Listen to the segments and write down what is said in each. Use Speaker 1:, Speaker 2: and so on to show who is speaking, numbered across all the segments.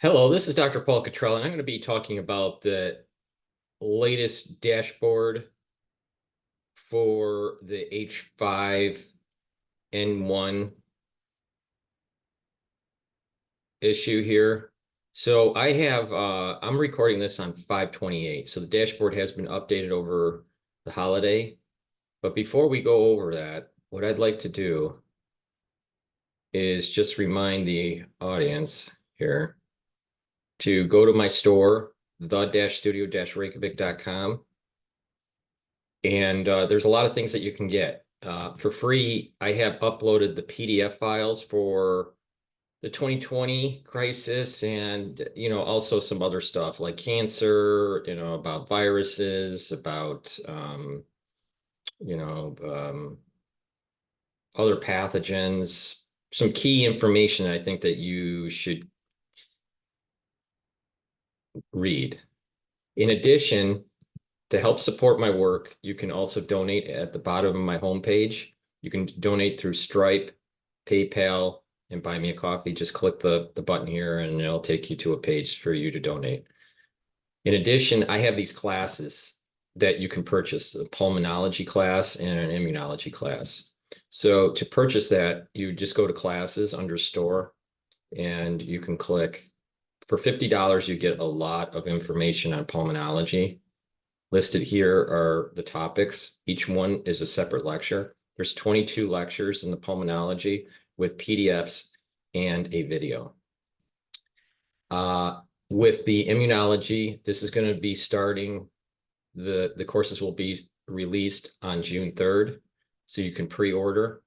Speaker 1: Hello, this is Dr. Paul Cottrell, and I'm going to be talking about the latest dashboard for the H5N1 issue here. So I'm recording this on 5/28, so the dashboard has been updated over the holiday. But before we go over that, what I'd like to do is just remind the audience here to go to my store, the-studio-reykjavik.com. And there's a lot of things that you can get. For free, I have uploaded the PDF files for the 2020 crisis and, also some other stuff like cancer, about viruses, about, you know, um, other pathogens, some key information I think that you should read. In addition, to help support my work, you can also donate at the bottom of my homepage. You can donate through Stripe, PayPal, and Buy Me a Coffee. Just click the button here and it'll take you to a page for you to donate. In addition, I have these classes that you can purchase, a pulmonology class and an immunology class. So to purchase that, you just go to classes under store and you can click. For $50, you get a lot of information on pulmonology. Listed here are the topics. Each one is a separate lecture. There's 22 lectures in the pulmonology with PDFs and a video. With the immunology, this is going to be starting, the courses will be released on June 3rd, so you can pre-order.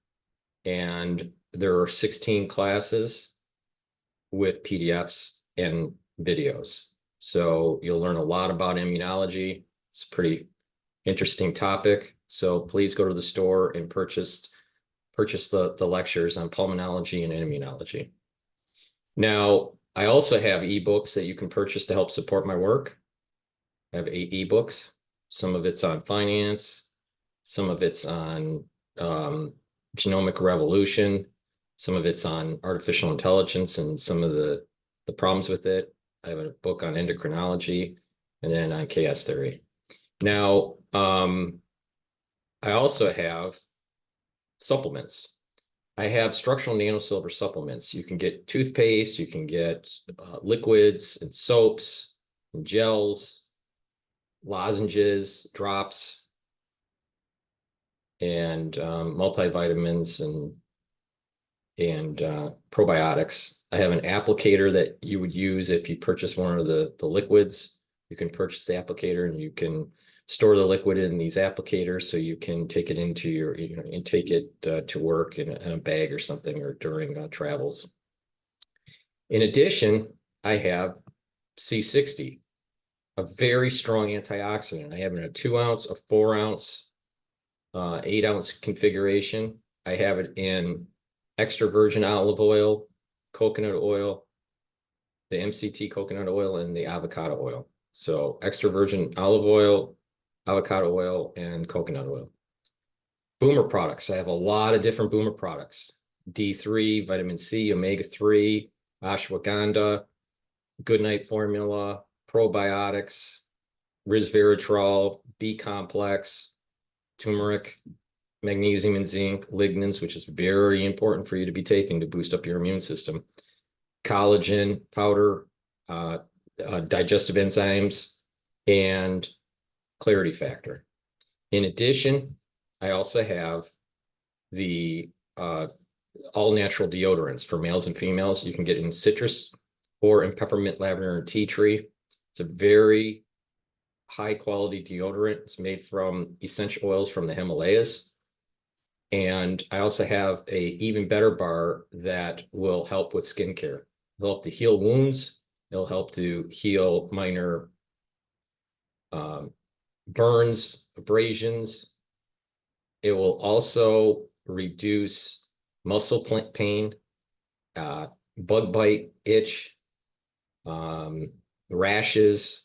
Speaker 1: And there are 16 classes with PDFs and videos. So you'll learn a lot about immunology. It's a pretty interesting topic. So please go to the store and purchase the lectures on pulmonology and immunology. Now, I also have ebooks that you can purchase to help support my work. I have 8 ebooks. Some of it's on finance, some of it's on genomic revolution, some of it's on artificial intelligence and some of the problems with it. I have a book on endocrinology and then on chaos theory. Now, I also have supplements. I have structural nanosilver supplements. You can get toothpaste, you can get liquids and soaps and gels, lozenges, drops, and multivitamins and probiotics. I have an applicator that you would use if you purchase one of the liquids. You can purchase the applicator and you can store the liquid in these applicators so you can take it into your, and take it to work in a bag or something or during travels. In addition, I have C60, a very strong antioxidant. I have it in a 2-ounce, a 4-ounce, 8-ounce configuration. I have it in extra virgin olive oil, coconut oil, the MCT coconut oil, and the avocado oil. So extra virgin olive oil, avocado oil, and coconut oil. Boomer products. I have a lot of different Boomer products. D3, vitamin C, omega-3, ashwagandha, Goodnight formula, probiotics, resveratrol, B complex, turmeric, magnesium and zinc, lignans, which is very important for you to be taking to boost up your immune system, collagen powder, digestive enzymes, and clarity factor. In addition, I also have the all natural deodorants for males and females. You can get in citrus or in peppermint, lavender, and tea tree. It's a very high quality deodorant. It's made from essential oils from the Himalayas. And I also have a even better bar that will help with skincare. It'll help to heal wounds. It'll help to heal minor burns, abrasions. It will also reduce muscle pain, bug bite, itch, rashes.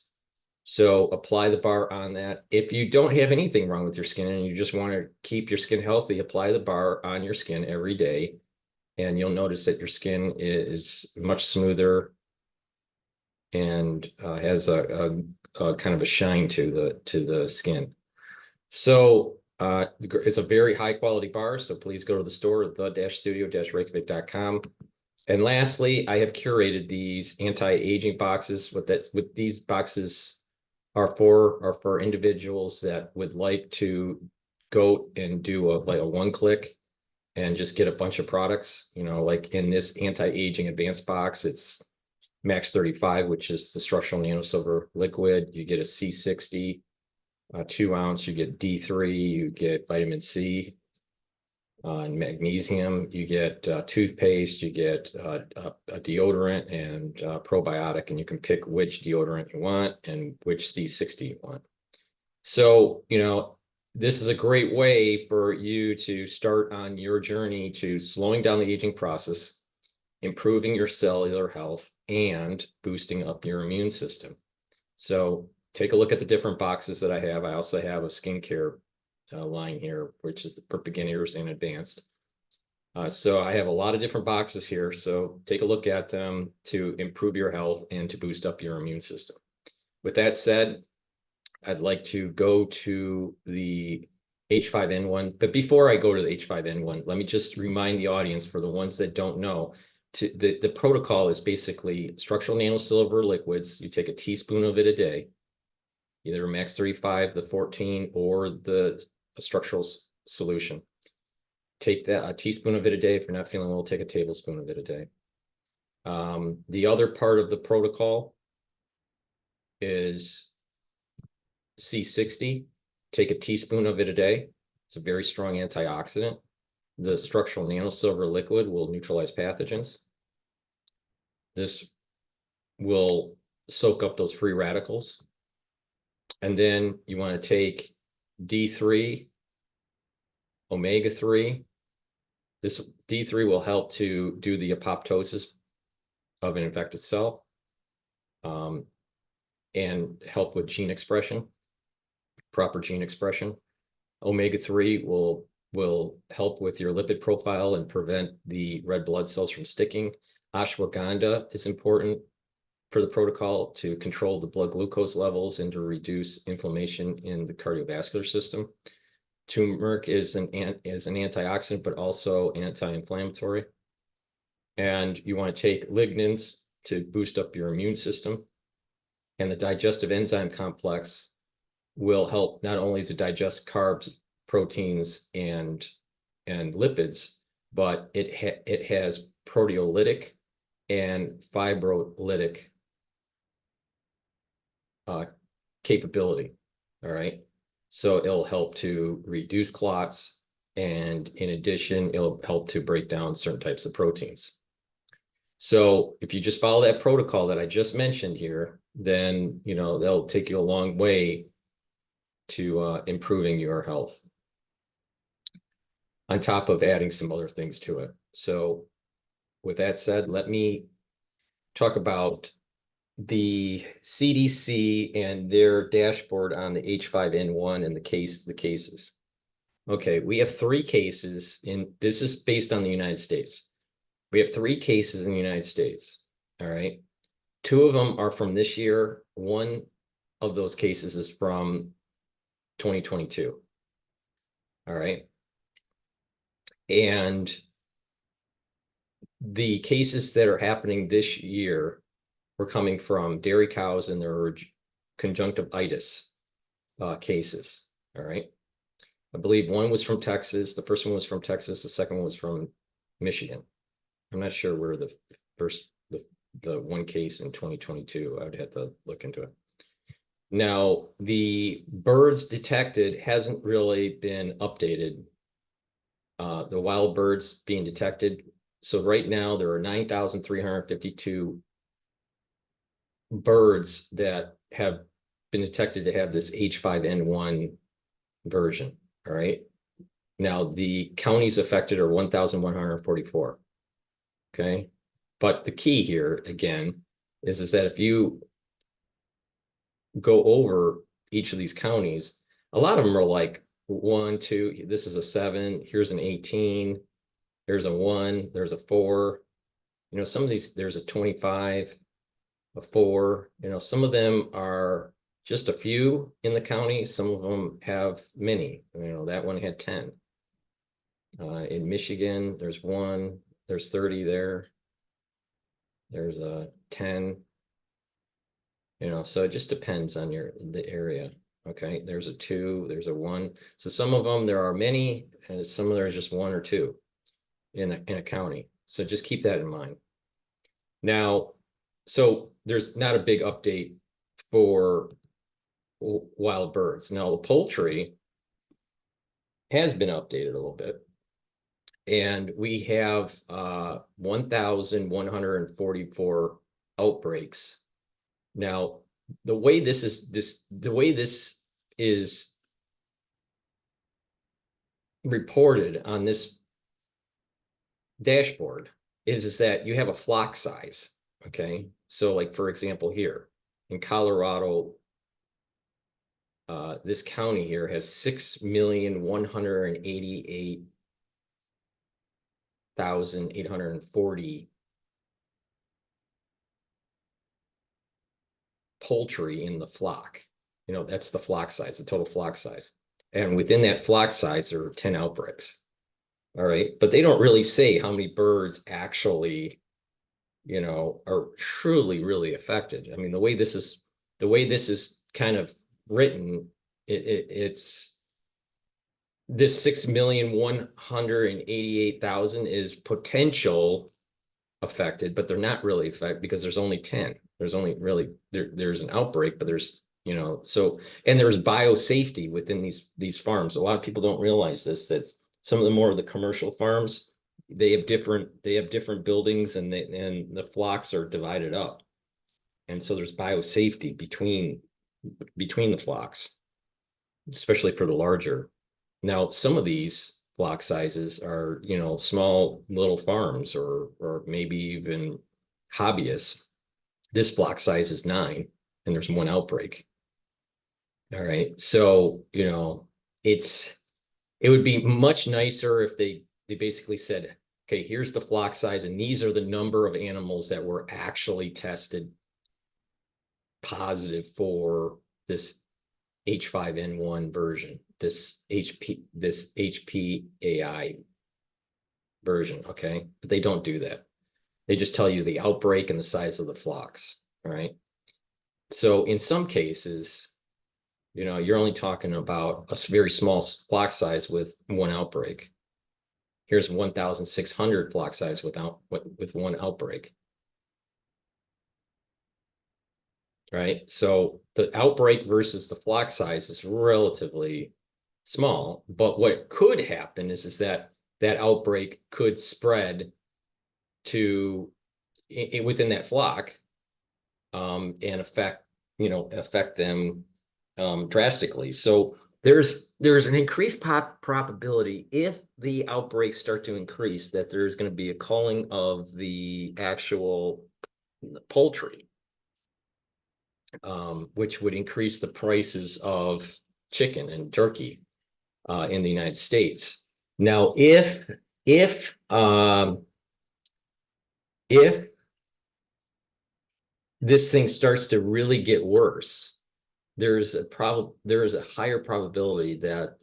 Speaker 1: So apply the bar on that. If you don't have anything wrong with your skin and you just want to keep your skin healthy, apply the bar on your skin every day. And you'll notice that your skin is much smoother and has a kind of a shine to the skin. So it's a very high quality bar. So please go to the store, the-studio-reykjavik.com. And lastly, I have curated these anti-aging boxes. What these boxes are for individuals that would like to go and do like a one-click and just get a bunch of products. You know, like in this anti-aging advanced box, it's Max 35, which is the structural nanosilver liquid. You get a C60, 2 ounce. You get D3. You get vitamin C and magnesium. You get toothpaste. You get a deodorant and probiotic, and you can pick which deodorant you want and which C60 you want. So, you know, this is a great way for you to start on your journey to slowing down the aging process, improving your cellular health, and boosting up your immune system. So take a look at the different boxes that I have. I also have a skincare line here, which is for beginners and advanced. So I have a lot of different boxes here. So take a look at them to improve your health and to boost up your immune system. With that said, I'd like to go to the H5N1. But before I go to the H5N1, let me just remind the audience, for the ones that don't know, the protocol is basically structural nanosilver liquids. You take a teaspoon of it a day, either Max 35, the 14, or the structural solution. Take that, a teaspoon of it a day. If you're not feeling well, take a tablespoon of it a day. The other part of the protocol is C60. Take a teaspoon of it a day. It's a very strong antioxidant. The structural nanosilver liquid will neutralize pathogens. This will soak up those free radicals. And then you want to take D3, omega-3. This D3 will help to do the apoptosis of an infected cell and help with gene expression, proper gene expression. Omega-3 will help with your lipid profile and prevent the red blood cells from sticking. Ashwagandha is important for the protocol to control the blood glucose levels and to reduce inflammation in the cardiovascular system. Turmeric is an antioxidant, but also anti-inflammatory. And you want to take lignans to boost up your immune system. And the digestive enzyme complex will help not only to digest carbs, proteins, and lipids, but it has proteolytic and fibrolytic capability. All right. So it'll help to reduce clots, and in addition, it'll help to break down certain types of proteins. So if you just follow that protocol that I just mentioned here, then, you know, they'll take you a long way to improving your health, on top of adding some other things to it. So with that said, let me talk about the CDC and their dashboard on the H5N1 and the cases. Okay, we have 3 cases this is based on the United States. We have 3 cases in the United States. All right. 2 of them are from this year. 1 of those cases is from 2022. All right. And the cases that are happening this year were coming from dairy cows, and there were conjunctivitis cases. All right. I believe 1 was from Texas. The first one was from Texas. The second one was from Michigan. I'm not sure where the 1 case in 2022. I would have to look into it. Now, the birds detected hasn't really been updated. The wild birds being detected. So right now there are 9,352 birds that have been detected to have this H5N1 version. All right. Now the counties affected are 1,144. Okay. But the key here again is that if you go over each of these counties, a lot of them are like 1, 2, this is a 7, here's an 18, there's a 1, there's a 4. You know, some of these, there's a 25. a 4. You know, some of them are just a few in the county. Some of them have many. You know, that one had 10. In Michigan, there's 1. There's 30 there. There's a 10. You know, so it just depends on the area. Okay, there's a 2, there's a 1. So some of them there are many, and some of there is just 1 or 2 in a county. So just keep that in mind. Now, so there's not a big update for wild birds. Now, the poultry has been updated a little bit, and we have 1,144 outbreaks. Now, the way this is reported on this dashboard is that you have a flock size. Okay, so like for example here in Colorado, this county here has 6,188,840 poultry in the flock. You know, that's the flock size, the total flock size. And within that flock size, there are 10 outbreaks. All right. But they don't really say how many birds actually, you know, are truly, really affected. I mean, the way this is kind of written, it's this 6,188,000 is potential affected, but they're not really affected because there's only 10. There's only really there's an outbreak, but there's, you know, so, and there's biosafety within these farms. A lot of people don't realize this, that some of the more of the commercial farms, they have different buildings, and the flocks are divided up. And so there's biosafety between the flocks, especially for the larger. Now, some of these flock sizes are, you know, small little farms or maybe even hobbyists. This flock size is 9, and there's 1 outbreak. All right. So, you know, it would be much nicer if they basically said, okay, here's the flock size, and these are the number of animals that were actually tested positive for this H5N1 version, this HPAI version. Okay. But they don't do that. They just tell you the outbreak and the size of the flocks. All right. So in some cases, you know, you're only talking about a very small flock size with 1 outbreak. Here's 1,600 flock size with 1 outbreak. Right. So the outbreak versus the flock size is relatively small, but what could happen is that outbreak could spread to within that flock, and affect them drastically. So there's an increased probability, if the outbreaks start to increase, that there's going to be a culling of the actual poultry, which would increase the prices of chicken and turkey in the United States. Now, if this thing starts to really get worse, there is a higher probability that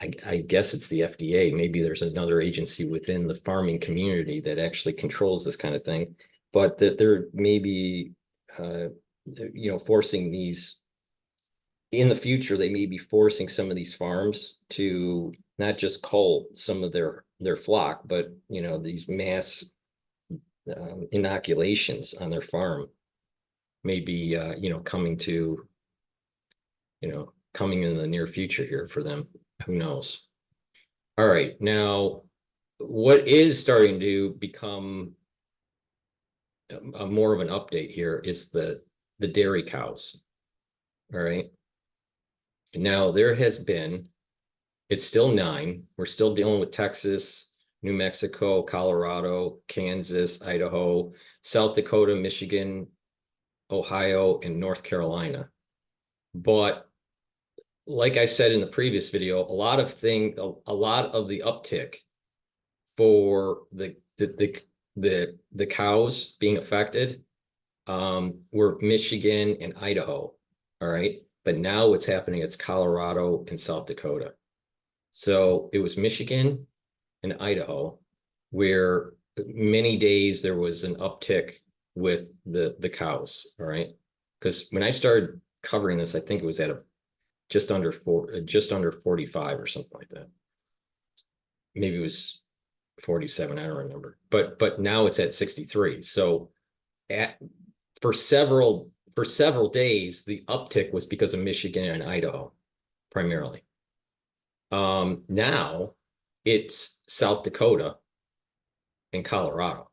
Speaker 1: I guess it's the FDA. Maybe there's another agency within the farming community that actually controls this kind of thing, but that there may be, forcing these in the future. They may be forcing some of these farms to not just cull some of their flock, but, you know, these mass inoculations on their farm may be, coming in the near future here for them. Who knows? All right. Now, what is starting to become more of an update here is the dairy cows. All right. Now, there has been, it's still 9. We're still dealing with Texas, New Mexico, Colorado, Kansas, Idaho, South Dakota, Michigan, Ohio, and North Carolina. But like I said in the previous video, a lot of the uptick for the the cows being affected were Michigan and Idaho. All right. But now what's happening, it's Colorado and South Dakota. So it was Michigan and Idaho where many days there was an uptick with the cows. All right. Because when I started covering this, I think it was at a just under 45 or something like that. Maybe it was 47, I don't remember. But now it's at 63. So at for several days, the uptick was because of Michigan and Idaho, primarily. Now it's South Dakota and Colorado.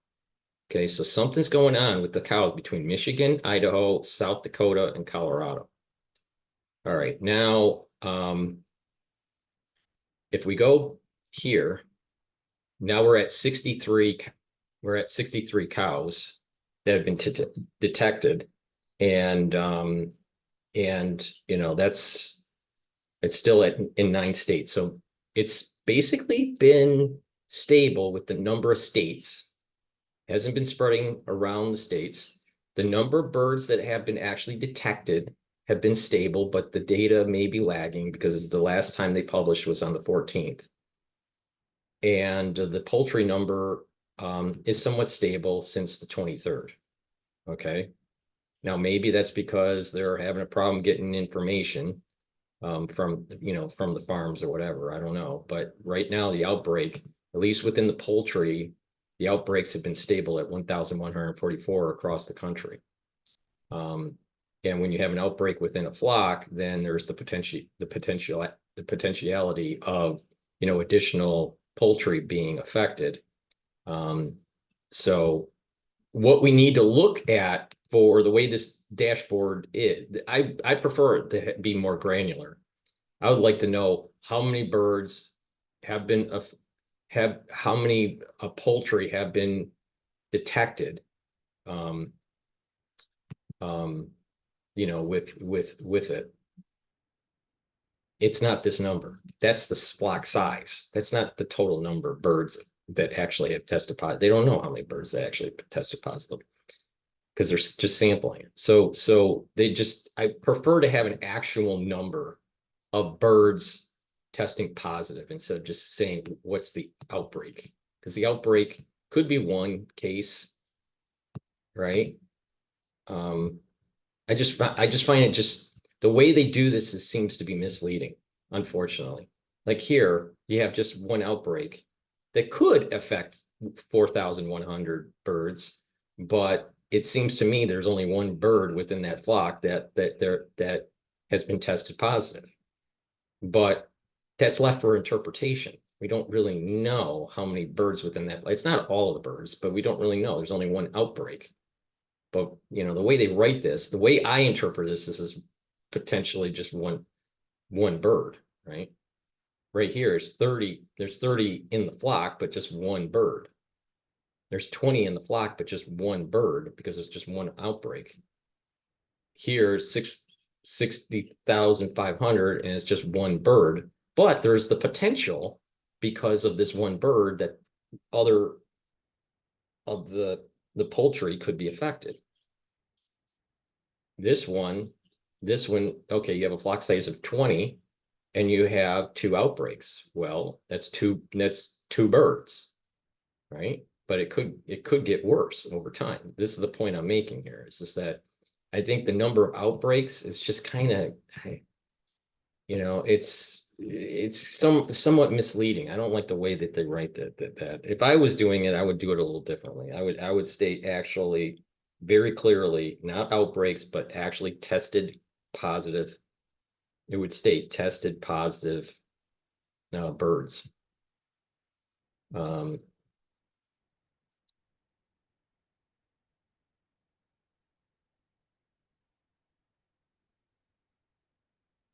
Speaker 1: Okay, so something's going on with the cows between Michigan, Idaho, South Dakota, and Colorado. All right, now if we go here, now we're at 63. We're at 63 cows that have been detected, and you know it's still in 9 states. So it's basically been stable with the number of states. It hasn't been spreading around the states. The number of birds that have been actually detected have been stable, but the data may be lagging because the last time they published was on the 14th. And the poultry number is somewhat stable since the 23rd. Okay. Now, maybe that's because they're having a problem getting information from the farms or whatever. I don't know. But right now, the outbreak, at least within the poultry, the outbreaks have been stable at 1,144 across the country. And when you have an outbreak within a flock, then there's the potentiality of additional poultry being affected. So what we need to look at for the way this dashboard is, I prefer it to be more granular. I would like to know how many birds have been how many poultry have been detected with it. It's not this number. That's the flock size. That's not the total number of birds that actually have tested positive. They don't know how many birds that actually tested positive because they're just sampling it. So I prefer to have an actual number of birds testing positive instead of just saying what's the outbreak, because the outbreak could be one case, right? I just find it just the way they do this seems to be misleading, unfortunately. Like here, you have just one outbreak that could affect 4,100 birds, but it seems to me there's only one bird within that flock that has been tested positive. But that's left for interpretation. We don't really know how many birds within that. It's not all of the birds, but we don't really know. There's only one outbreak. But the way they write this, the way I interpret this is potentially just one bird, right? Right here is 30. There's 30 in the flock, but just one bird. There's 20 in the flock, but just one bird because it's just one outbreak. Here, 60,500, and it's just one bird. But there's the potential because of this one bird that other of the poultry could be affected. This one, okay, you have a flock size of 20 and you have 2 outbreaks. Well, that's two birds, right? But it could get worse over time. This is the point I'm making here. It's just that I think the number of outbreaks is just kind of, it's somewhat misleading. I don't like the way that they write that. If I was doing it, I would do it a little differently. I would state actually very clearly, not outbreaks, but actually tested positive. It would state tested positive birds.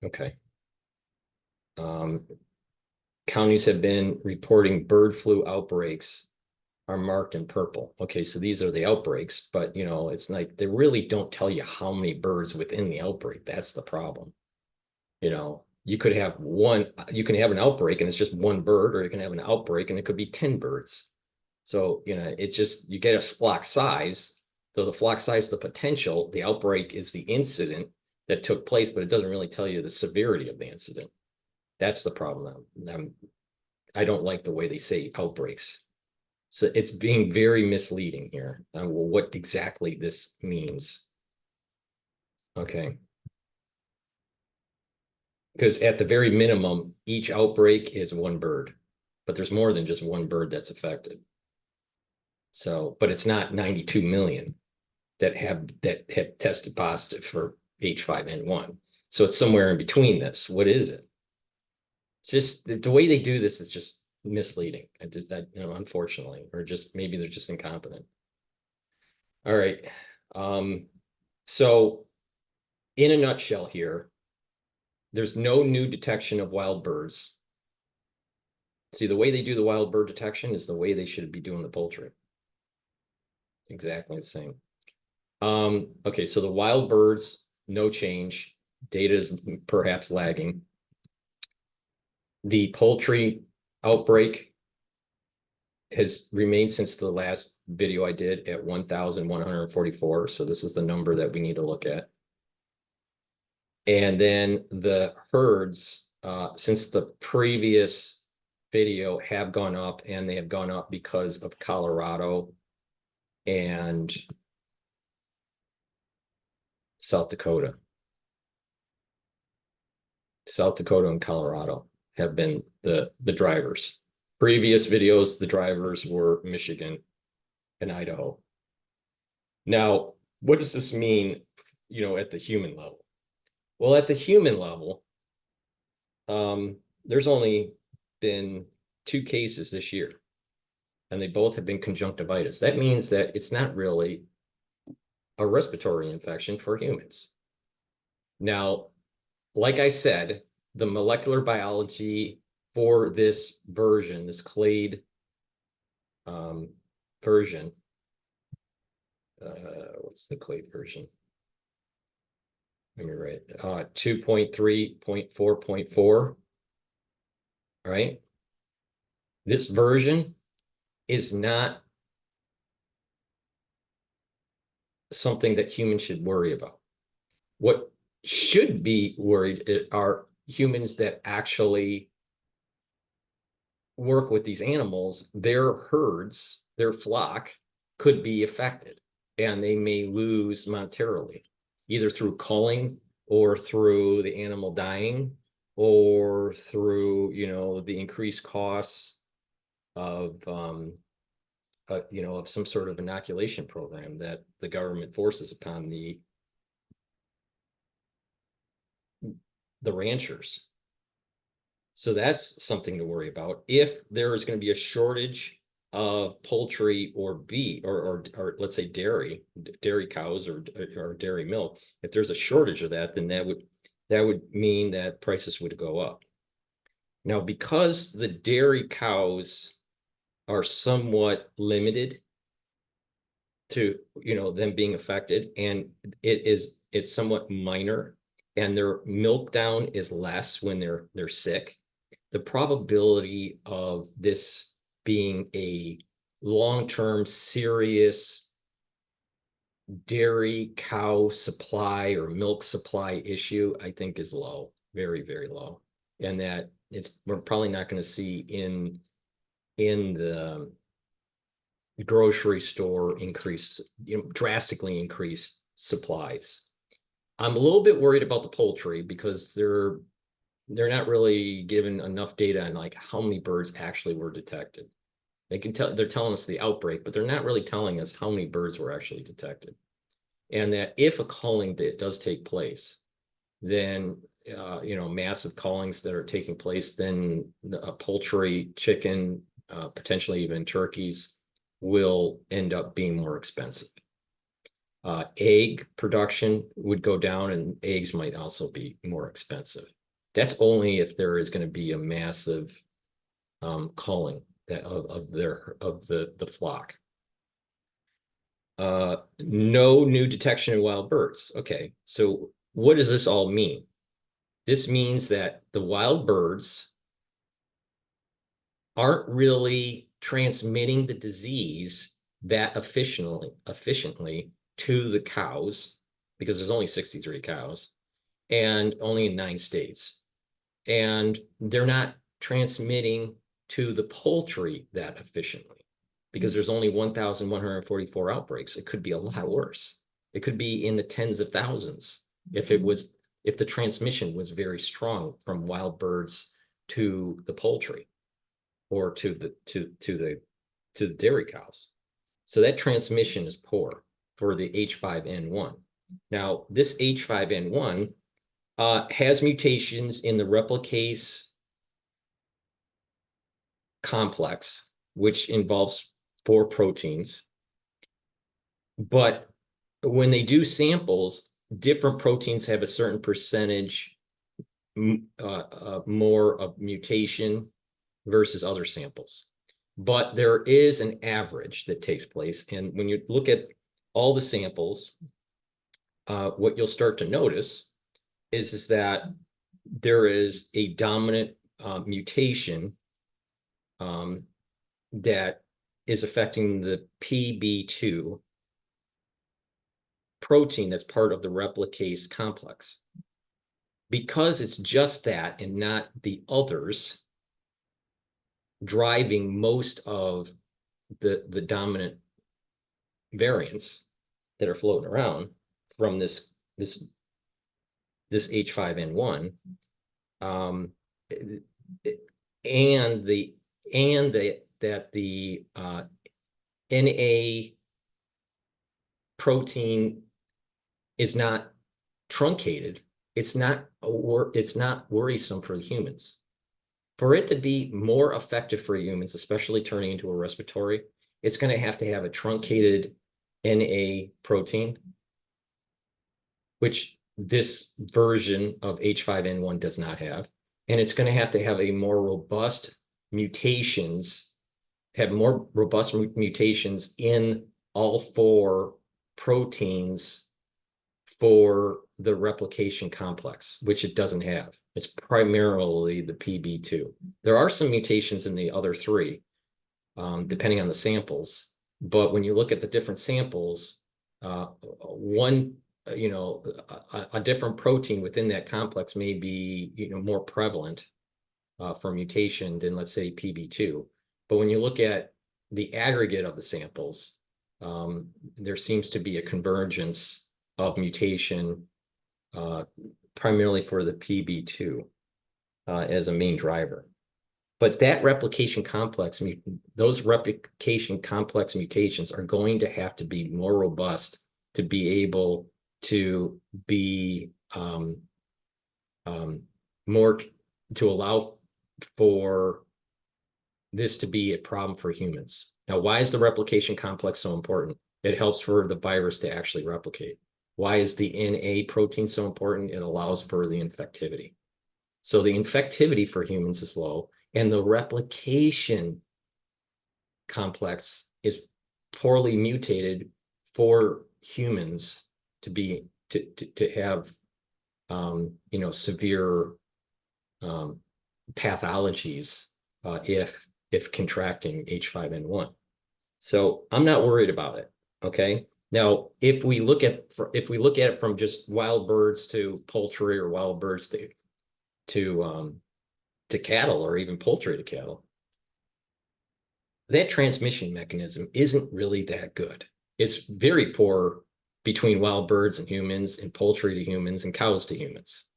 Speaker 1: Okay. Counties have been reporting bird flu outbreaks are marked in purple. Okay, so these are the outbreaks, but it's like they really don't tell you how many birds within the outbreak. That's the problem. You could have you can have an outbreak and it's just one bird, or you can have an outbreak and it could be 10 birds. So, it just, you get a flock size. So the flock size, the potential, the outbreak is the incident that took place, but it doesn't really tell you the severity of the incident. That's the problem. I don't like the way they say outbreaks. So it's being very misleading here. Well, what exactly this means. Okay. Because at the very minimum, each outbreak is one bird, but there's more than just one bird that's affected. So, but it's not 92 million that have tested positive for H5N1. So it's somewhere in between this. What is it? It's just the way they do this is just misleading. I just that, unfortunately, or just maybe they're just incompetent. All right. So in a nutshell here, there's no new detection of wild birds. See, the way they do the wild bird detection is the way they should be doing the poultry. Exactly the same. Okay, so the wild birds, no change. Data is perhaps lagging. The poultry outbreak has remained since the last video I did at 1,144. So this is the number that we need to look at. And then the herds, since the previous video, have gone up, and they have gone up because of Colorado and South Dakota. South Dakota and Colorado have been the drivers. Previous videos, the drivers were Michigan and Idaho. Now, what does this mean, at the human level? Well, at the human level, there's only been 2 cases this year, and they both have been conjunctivitis. That means that it's not really a respiratory infection for humans. Now, like I said, the molecular biology for this version, this clade version, what's the clade version? Let me write 2.3.4.4. All right. This version is not something that humans should worry about. What should be worried are humans that actually work with these animals. Their herds, their flock could be affected, and they may lose monetarily, either through culling or through the animal dying, or through, the increased costs of, of some sort of inoculation program that the government forces upon the ranchers. So that's something to worry about. If there is going to be a shortage of poultry or beef, or let's say dairy cows, or dairy milk, if there's a shortage of that, then that would mean that prices would go up. Now, because the dairy cows are somewhat limited to, them being affected, and it's somewhat minor, and their milk down is less when they're sick, the probability of this being a long-term serious dairy cow supply or milk supply issue, I think, is low, very, very low. And that we're probably not going to see in the grocery store drastically increased supplies. I'm a little bit worried about the poultry because they're not really given enough data on like how many birds actually were detected. They're telling us the outbreak, but they're not really telling us how many birds were actually detected. And that if a culling does take place, then massive cullings that are taking place, then poultry, chicken, potentially even turkeys will end up being more expensive. Egg production would go down, and eggs might also be more expensive. That's only if there is going to be a massive culling of the flock. No new detection in wild birds. Okay, so what does this all mean? This means that the wild birds aren't really transmitting the disease that efficiently to the cows, because there's only 63 cows and only in 9 states. And they're not transmitting to the poultry that efficiently, because there's only 1,144 outbreaks. It could be a lot worse. It could be in the tens of thousands if the transmission was very strong from wild birds to the poultry or to the dairy cows. So that transmission is poor for the H5N1. Now, this H5N1 has mutations in the replicase complex, which involves 4 proteins. But when they do samples, different proteins have a certain percentage more of mutation versus other samples. But there is an average that takes place. And when you look at all the samples, what you'll start to notice is that there is a dominant mutation that is affecting the PB2 protein that's part of the replicase complex. Because it's just that and not the others driving most of the dominant variants that are floating around from this H5N1, that the NA protein is not truncated, it's not worrisome for humans. For it to be more effective for humans, especially turning into a respiratory, it's going to have a truncated NA protein, which this version of H5N1 does not have. And it's going to have a more robust mutations, in all 4 proteins for the replication complex, which it doesn't have. It's primarily the PB2. There are some mutations in the other 3, depending on the samples. But when you look at the different samples, a different protein within that complex may be, more prevalent for mutation than, let's say, PB2. But when you look at the aggregate of the samples, there seems to be a convergence of mutation, primarily for the PB2 as a main driver. But that replication complex, those replication complex mutations are going to have to be more robust to be able to be more, to allow for this to be a problem for humans. Now, why is the replication complex so important? It helps for the virus to actually replicate. Why is the NA protein so important? It allows for the infectivity. So the infectivity for humans is low, and the replication complex is poorly mutated for humans to have severe pathologies if contracting H5N1. So I'm not worried about it. Okay. Now, if we look at it from just wild birds to poultry, or wild birds to cattle, or even poultry to cattle, that transmission mechanism isn't really that good. It's very poor between wild birds and humans, and poultry to humans, and cows to humans.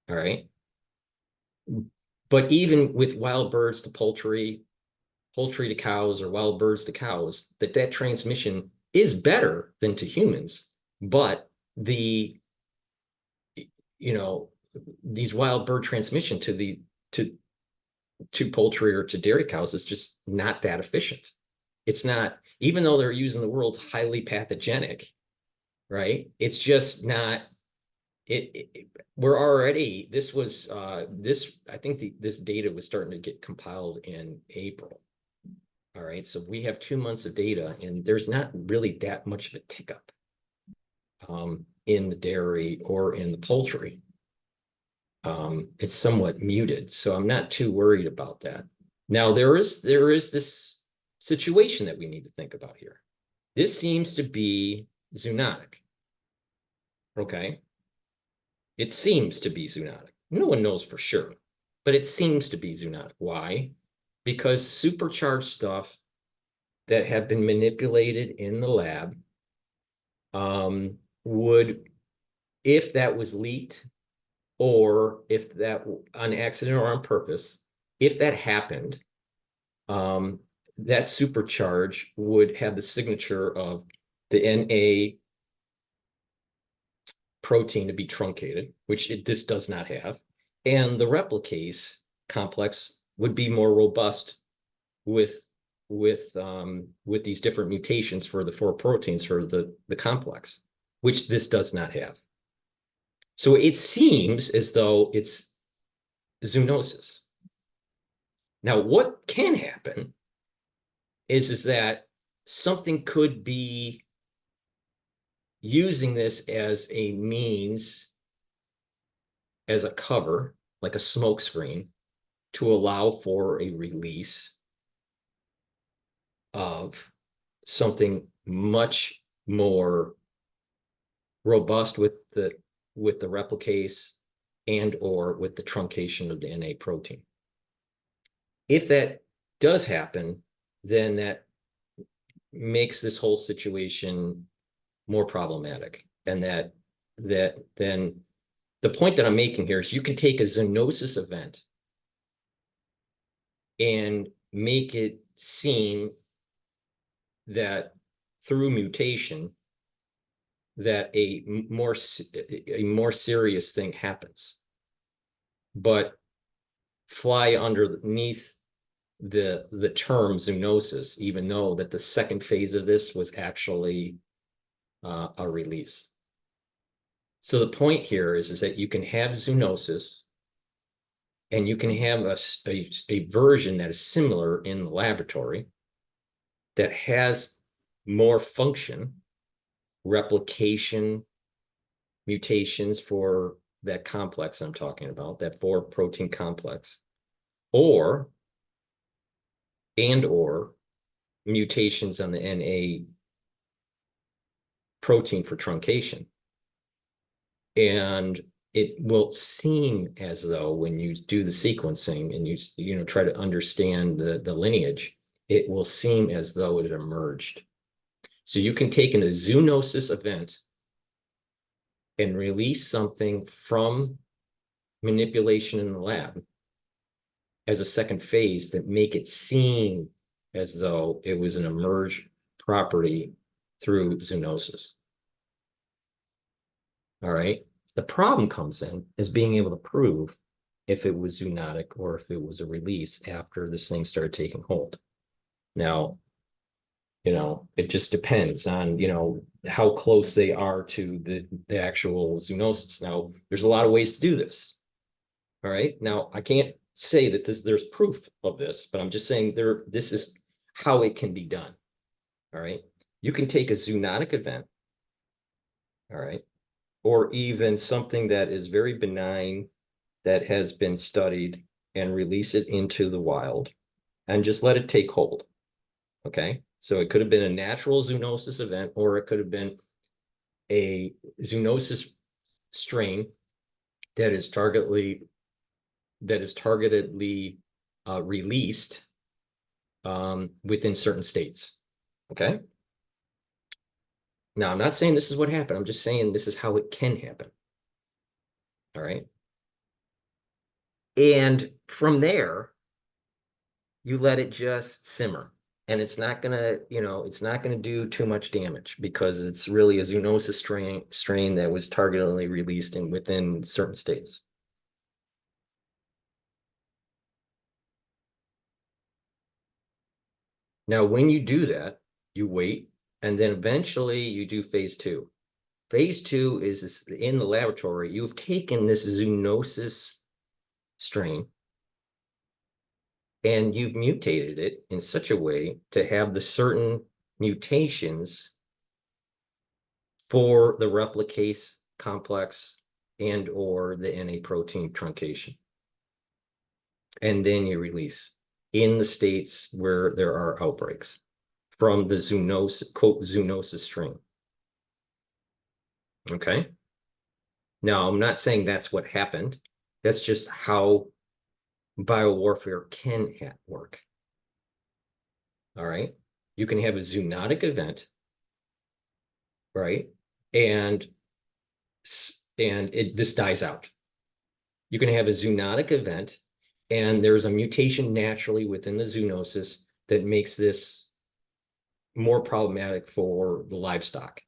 Speaker 1: All right. But even with wild birds to poultry to cows, or wild birds to cows, that transmission is better than to humans. But these wild bird transmission to poultry or to dairy cows is just not that efficient. It's not, even though they're using the world's highly pathogenic, right? It's just not. We're already, I think this data was starting to get compiled in April. All right, so we have 2 months of data, and there's not really that much of a tick up in the dairy or in the poultry. It's somewhat muted, so I'm not too worried about that. Now there is this situation that we need to think about here. This seems to be zoonotic. Okay. It seems to be zoonotic. No one knows for sure, but it seems to be zoonotic. Why? Because supercharged stuff that have been manipulated in the lab would, if that was leaked, or if that on accident or on purpose, if that happened, that supercharge would have the signature of the NA protein to be truncated, which this does not have. And the replicase complex would be more robust with these different mutations for the 4 proteins for the complex, which this does not have. So it seems as though it's zoonosis. Now, what can happen is that something could be using this as a means, as a cover, like a smoke screen, to allow for a release of something much more robust with the replicase and or with the truncation of the NA protein. If that does happen, then that makes this whole situation more problematic. And that then the point that I'm making here is you can take a zoonosis event and make it seem that through mutation that a more serious thing happens, but fly underneath the term zoonosis, even though that the second phase of this was actually a release. So the point here is that you can have zoonosis and you can have a version that is similar in the laboratory that has more function, replication, mutations for that complex I'm talking about, that 4 protein complex, or mutations on the NA protein for truncation. And it will seem as though when you do the sequencing and you try to understand the lineage, it will seem as though it emerged. So you can take a zoonosis event and release something from manipulation in the lab as a second phase that make it seem as though it was an emerged property through zoonosis. All right. The problem comes in is being able to prove if it was zoonotic or if it was a release after this thing started taking hold. Now, it just depends on, how close they are to the actual zoonosis. Now, there's a lot of ways to do this. All right. Now, I can't say that there's proof of this, but I'm just saying this is how it can be done. All right. You can take a zoonotic event. All right. Or even something that is very benign that has been studied and release it into the wild and just let it take hold. Okay. So it could have been a natural zoonosis event, or it could have been a zoonosis strain that is targetedly released within certain states. Okay. Now, I'm not saying this is what happened. I'm just saying this is how it can happen. All right. And from there, you let it just simmer. And it's not gonna, it's not gonna do too much damage because it's really a zoonosis strain that was targetedly released within certain states. Now, when you do that, you wait, and then eventually you do phase 2. Phase 2 is in the laboratory. You've taken this zoonosis strain and you've mutated it in such a way to have the certain mutations for the replicase complex and or the NA protein truncation. And then you release. in the states where there are outbreaks from the zoonosis, quote, zoonosis strain. Okay. Now, I'm not saying that's what happened. That's just how biowarfare can work. All right. You can have a zoonotic event, right? And this dies out. You can have a zoonotic event, and there's a mutation naturally within the zoonosis that makes this more problematic for the livestock.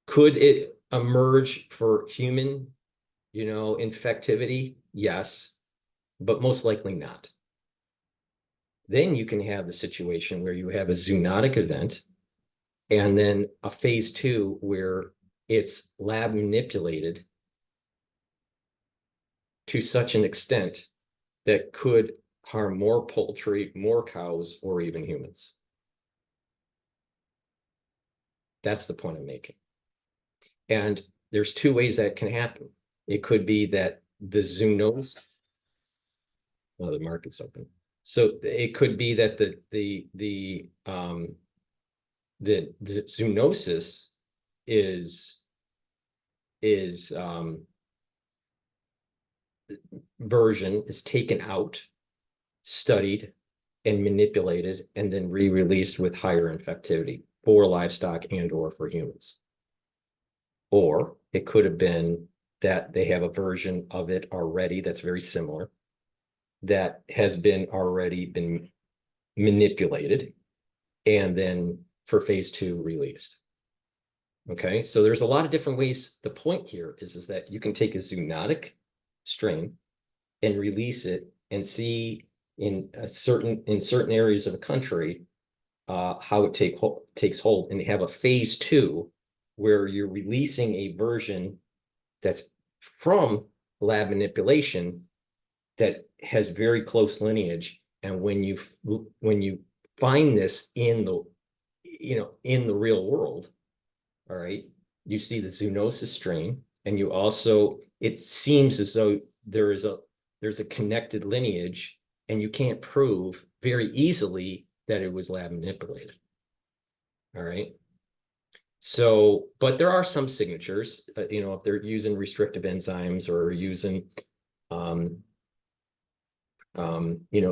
Speaker 1: Could it emerge for human, infectivity? Yes, but most likely not. Then you can have the situation where you have a zoonotic event and then a phase 2 where it's lab manipulated to such an extent that could harm more poultry, more cows, or even humans. That's the point I'm making. And there's 2 ways that can happen. It could be that the zoonosis, well, the market's open. So it could be that the zoonosis is version is taken out, studied, and manipulated, and then re-released with higher infectivity for livestock and or for humans. Or it could have been that they have a version of it already that's very similar, that has been already been manipulated, and then for phase 2 released. Okay, so there's a lot of different ways. The point here is that you can take a zoonotic strain and release it and see in certain areas of the country how it takes hold, and have a phase 2 where you're releasing a version that's from lab manipulation that has very close lineage. And when you find this in the real world, all right, you see the zoonosis strain, and you also, it seems as though there's a connected lineage, and you can't prove very easily that it was lab manipulated. All right. So, but there are some signatures, if they're using restrictive enzymes or using,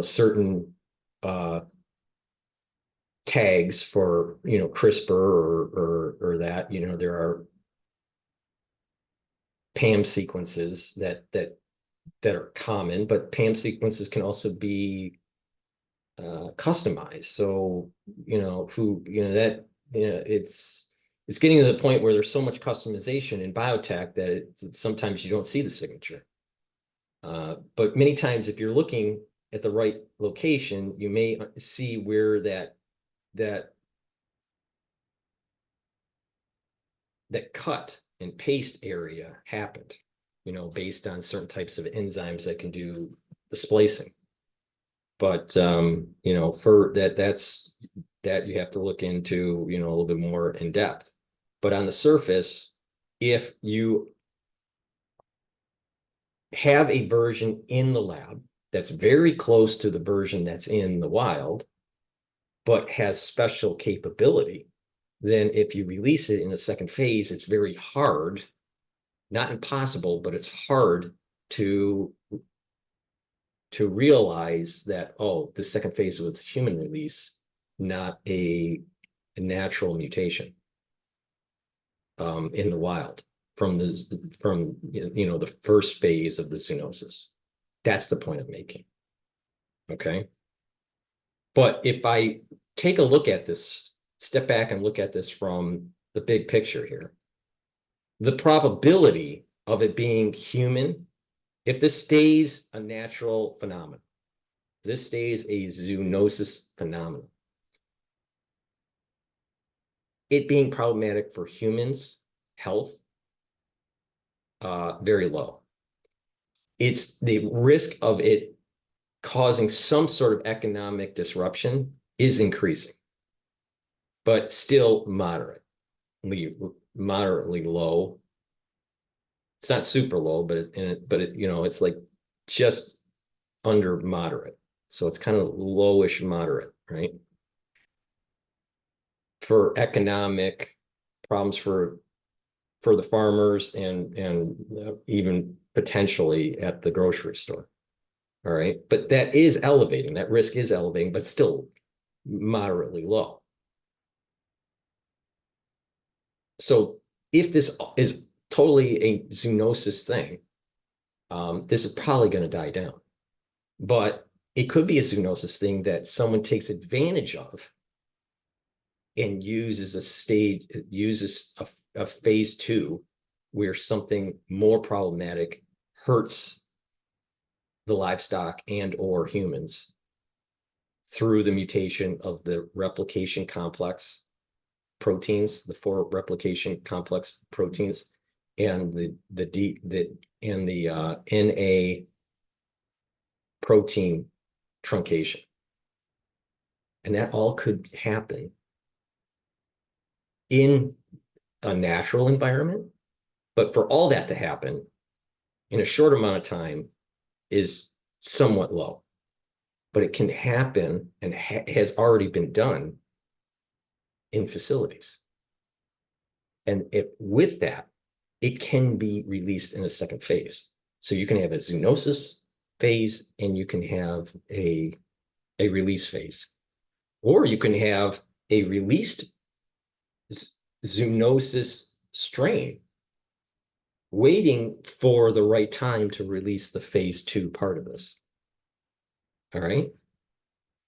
Speaker 1: certain tags for, CRISPR or that, there are PAM sequences that are common, but PAM sequences can also be customized. So, it's getting to the point where there's so much customization in biotech that sometimes you don't see the signature. But many times, if you're looking at the right location, you may see where that cut and paste area happened, based on certain types of enzymes that can do the splicing. But for that you have to look into, a little bit more in depth. But on the surface, if you have a version in the lab that's very close to the version that's in the wild, but has special capability, then if you release it in the second phase, it's very hard, not impossible, but it's hard to realize that, oh, the second phase was human release, not a natural mutation in the wild from the first phase of the zoonosis. That's the point I'm making. Okay. But if I take a look at this, step back and look at this from the big picture here, the probability of it being human, if this stays a natural phenomenon, this stays a zoonosis phenomenon, it being problematic for humans' health, very low. It's the risk of it causing some sort of economic disruption is increasing, but still moderately low. It's not super low, but it's like just under moderate. So it's kind of lowish moderate, right? For economic problems for the farmers and even potentially at the grocery store. All right. But that is elevating. That risk is elevating, but still moderately low. So if this is totally a zoonosis thing, this is probably going to die down. But it could be a zoonosis thing that someone takes advantage of and uses a phase two where something more problematic hurts the livestock and or humans through the mutation of the replication complex proteins, the 4 replication complex proteins, and the NA protein truncation. And that all could happen in a natural environment. But for all that to happen in a short amount of time is somewhat low. But it can happen and has already been done in facilities. And with that, it can be released in a second phase. So you can have a zoonosis phase and you can have a release phase. Or you can have a released zoonosis strain waiting for the right time to release the phase 2 part of this. All right.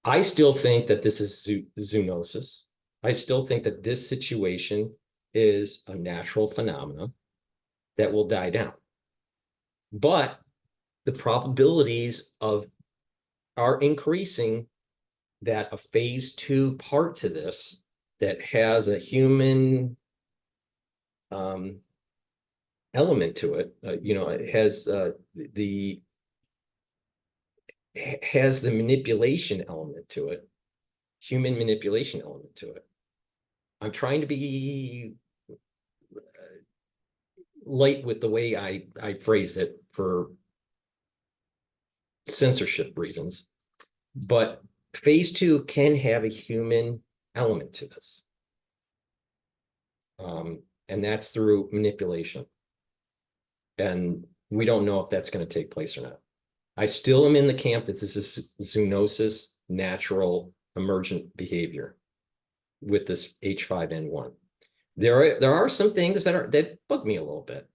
Speaker 1: I still think that this is zoonosis. I still think that this situation is a natural phenomenon that will die down. But the probabilities are increasing that a phase 2 part to this that has a human element to it, it has the manipulation element to it, human manipulation element to it. I'm trying to be light with the way I phrase it for censorship reasons, but phase 2 can have a human element to this. And that's through manipulation. And we don't know if that's going to take place or not. I still am in the camp that this is zoonosis, natural emergent behavior with this H5N1. There are some things that bug me a little bit.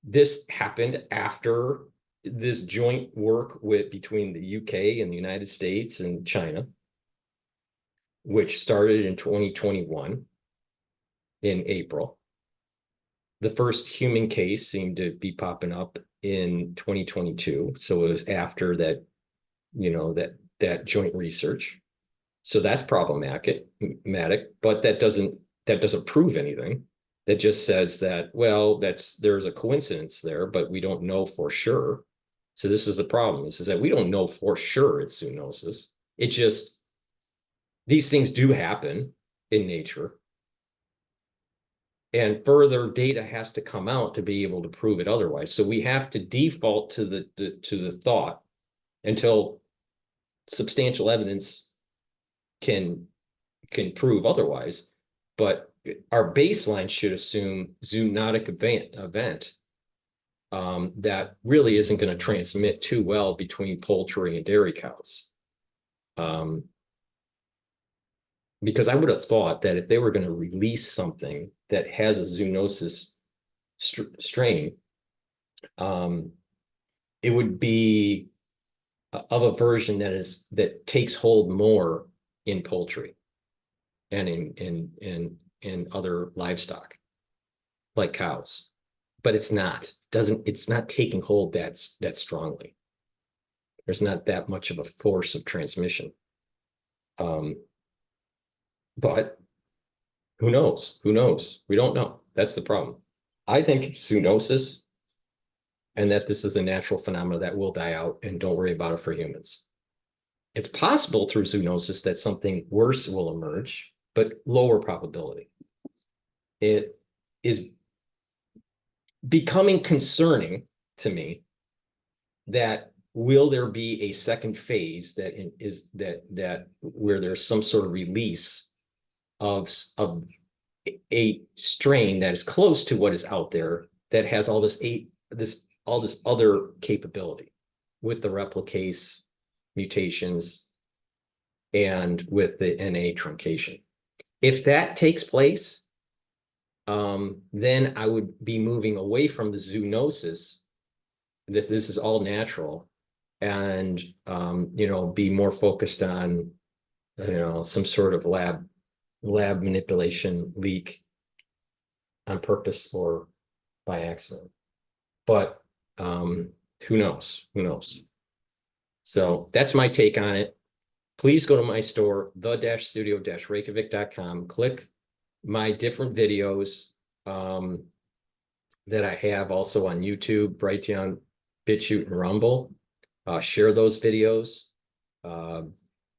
Speaker 1: This happened after this joint work between the UK and the United States and China, which started in 2021 in April. The first human case seemed to be popping up in 2022. So it was after that, that joint research. So that's problematic, but that doesn't prove anything. That just says that, well, there's a coincidence there, but we don't know for sure. So this is the problem. This is that we don't know for sure it's zoonosis. It just, these things do happen in nature. And further data has to come out to be able to prove it otherwise. So we have to default to the thought until substantial evidence can prove otherwise. But our baseline should assume zoonotic event that really isn't going to transmit too well between poultry and dairy cows. Because I would have thought that if they were going to release something that has a zoonosis strain, it would be of a version that takes hold more in poultry and in other livestock, like cows. But it's not. It's not taking hold that strongly. There's not that much of a force of transmission. But who knows? Who knows? We don't know. That's the problem. I think it's zoonosis and that this is a natural phenomenon that will die out, and don't worry about it for humans. It's possible through zoonosis that something worse will emerge, but lower probability. It is becoming concerning to me that will there be a second phase that is that where there's some sort of release of a strain that is close to what is out there that has all this other capability with the replicase mutations and with the NA truncation. If that takes place, then I would be moving away from the zoonosis. This is all natural, and be more focused on some sort of lab manipulation leak on purpose or by accident. But who knows? Who knows? So that's my take on it. Please go to my store, the-studio-reykjavik.com. Click my different videos that I have also on YouTube, Brighteon, Bitchute, and Rumble. Share those videos.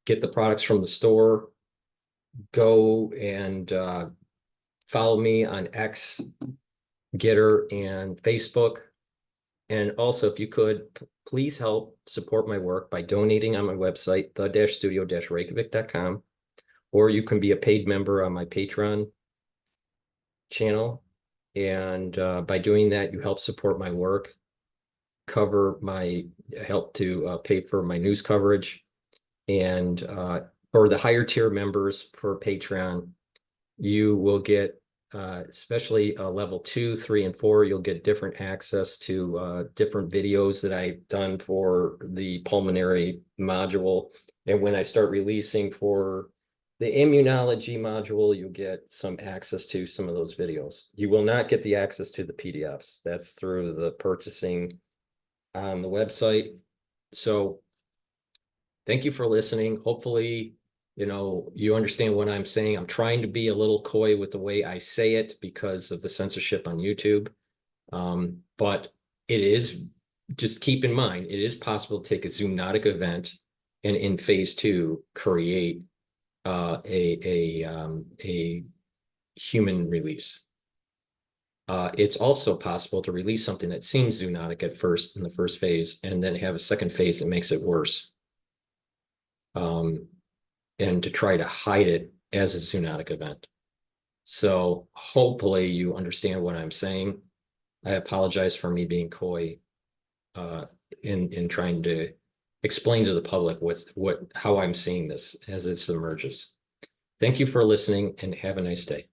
Speaker 1: Get the products from the store. Go and follow me on X, GETTR, and Facebook. And also, if you could, please help support my work by donating on my website, the-studio-reykjavik.com, or you can be a paid member on my Patreon channel. And by doing that, you help support my work, help to pay for my news coverage. And for the higher tier members for Patreon, you will get especially level 2, 3, and 4, you'll get different access to different videos that I've done for the pulmonary module. And when I start releasing for the immunology module, you'll get some access to some of those videos. You will not get the access to the PDFs. That's through the purchasing on the website. So thank you for listening. Hopefully, you understand what I'm saying. I'm trying to be a little coy with the way I say it because of the censorship on YouTube. But it is, just keep in mind, it is possible to take a zoonotic event and in phase 2 create a human release. It's also possible to release something that seems zoonotic at first in the first phase and then have a second phase that makes it worse. And to try to hide it as a zoonotic event. So hopefully you understand what I'm saying. I apologize for me being coy in trying to explain to the public how I'm seeing this as it emerges. Thank you for listening and have a nice day.